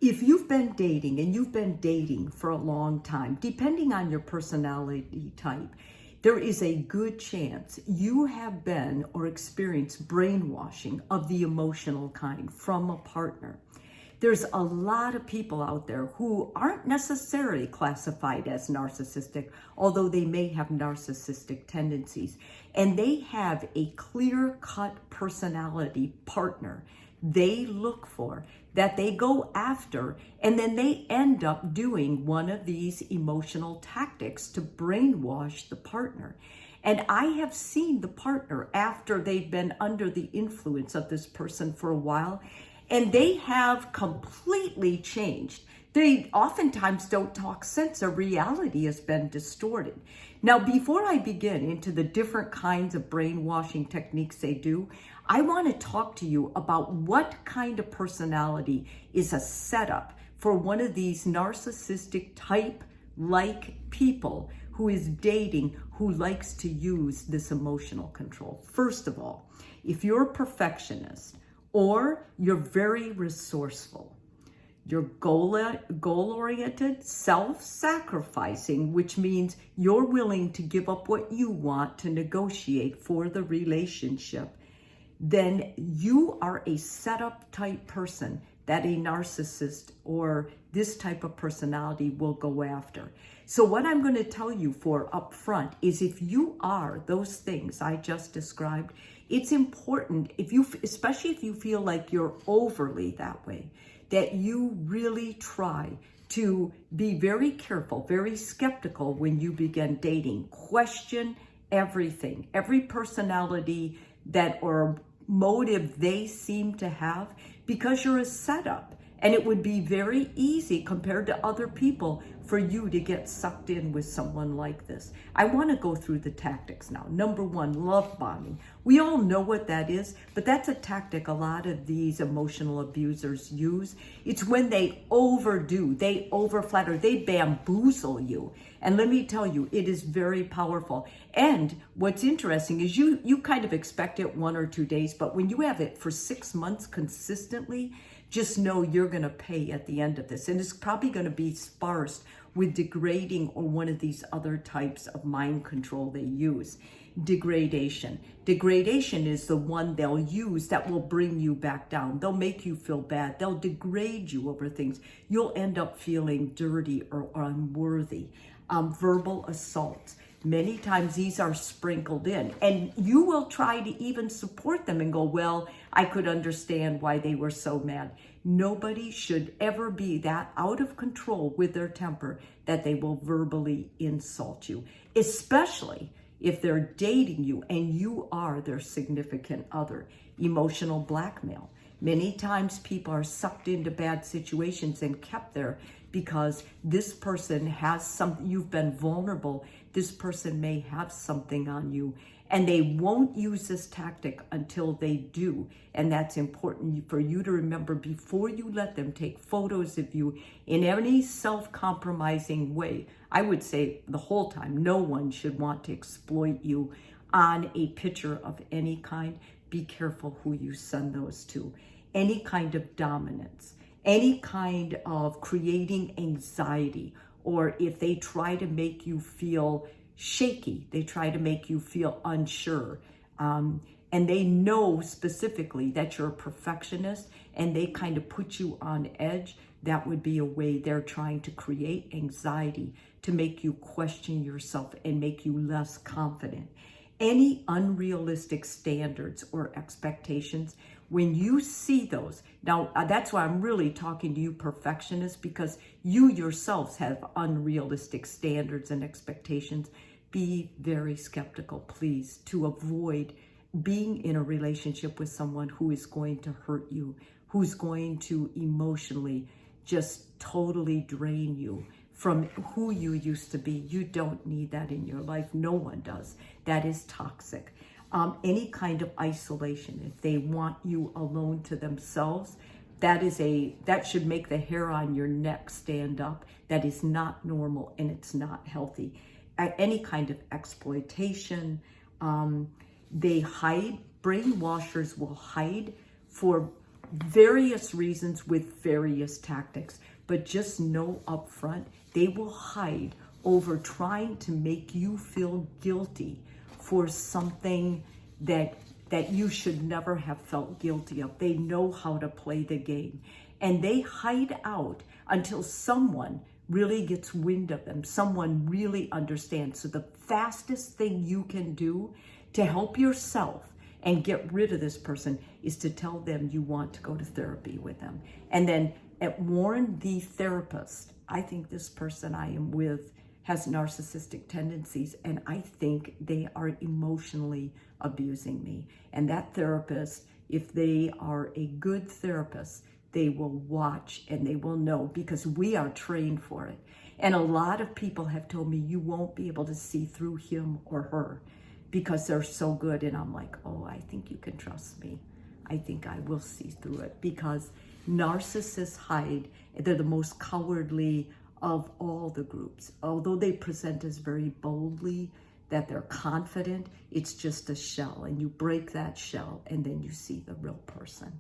If you've been dating and you've been dating for a long time, depending on your personality type, there is a good chance you have been or experienced brainwashing of the emotional kind from a partner. There's a lot of people out there who aren't necessarily classified as narcissistic, although they may have narcissistic tendencies. And they have a clear-cut personality partner they look for, that they go after, and then they end up doing one of these emotional tactics to brainwash the partner. And I have seen the partner after they've been under the influence of this person for a while, and they have completely changed. They oftentimes don't talk sense. Their reality has been distorted. Now, before I begin into the different kinds of brainwashing techniques they do, I want to talk to you about what kind of personality is a setup for one of these narcissistic type-like people who is dating, who likes to use this emotional control. First of all, if you're a perfectionist or you're very resourceful, you're goal-oriented, self-sacrificing, which means you're willing to give up what you want to negotiate for the relationship, then you are a setup type person that a narcissist or this type of personality will go after. So what I'm going to tell you for up front is if you are those things I just described, it's important, especially if you feel like you're overly that way, that you really try to be very careful, very skeptical when you begin dating. Question everything, every personality or motive they seem to have, because you're a setup. And it would be very easy compared to other people for you to get sucked in with someone like this. I want to go through the tactics now. Number one, love bombing. We all know what that is, but that's a tactic a lot of these emotional abusers use. It's when they overdo, they overflatter, they bamboozle you. And let me tell you, it is very powerful. And what's interesting is you kind of expect it 1 or 2 days, but when you have it for 6 months consistently, just know you're going to pay at the end of this. And it's probably going to be sparse with degrading or one of these other types of mind control they use. Degradation. Degradation is the one they'll use that will bring you back down. They'll make you feel bad. They'll degrade you over things. You'll end up feeling dirty or unworthy. Verbal assaults. Many times these are sprinkled in, and you will try to even support them and go, well, I could understand why they were so mad. Nobody should ever be that out of control with their temper that they will verbally insult you, especially if they're dating you and you are their significant other. Emotional blackmail. Many times people are sucked into bad situations and kept there because this person has something, you've been vulnerable, this person may have something on you, and they won't use this tactic until they do. And that's important for you to remember before you let them take photos of you in any self-compromising way. I would say the whole time, no one should want to exploit you on a picture of any kind. Be careful who you send those to. Any kind of dominance, any kind of creating anxiety, or if they try to make you feel shaky, they try to make you feel unsure, and they know specifically that you're a perfectionist and they kind of put you on edge, that would be a way they're trying to create anxiety to make you question yourself and make you less confident. Any unrealistic standards or expectations, when you see those, now that's why I'm really talking to you perfectionists, because you yourselves have unrealistic standards and expectations. Be very skeptical, please, to avoid being in a relationship with someone who is going to hurt you, who's going to emotionally just totally drain you from who you used to be. You don't need that in your life. No one does. That is toxic. Any kind of isolation, if they want you alone to themselves, that should make the hair on your neck stand up. That is not normal and it's not healthy. Any kind of exploitation, they hide. Brainwashers will hide for various reasons with various tactics, but just know up front, they will hide over trying to make you feel guilty for something that you should never have felt guilty of. They know how to play the game, and they hide out until someone really gets wind of them, someone really understands. So the fastest thing you can do to help yourself and get rid of this person is to tell them you want to go to therapy with them. And then warn the therapist, I think this person I am with has narcissistic tendencies, and I think they are emotionally abusing me. And that therapist, if they are a good therapist, they will watch and they will know, because we are trained for it. And a lot of people have told me you won't be able to see through him or her because they're so good. And I'm like, oh, I think you can trust me. I think I will see through it, because narcissists hide. They're the most cowardly of all the groups. Although they present as very boldly that they're confident, it's just a shell, and you break that shell and then you see the real person.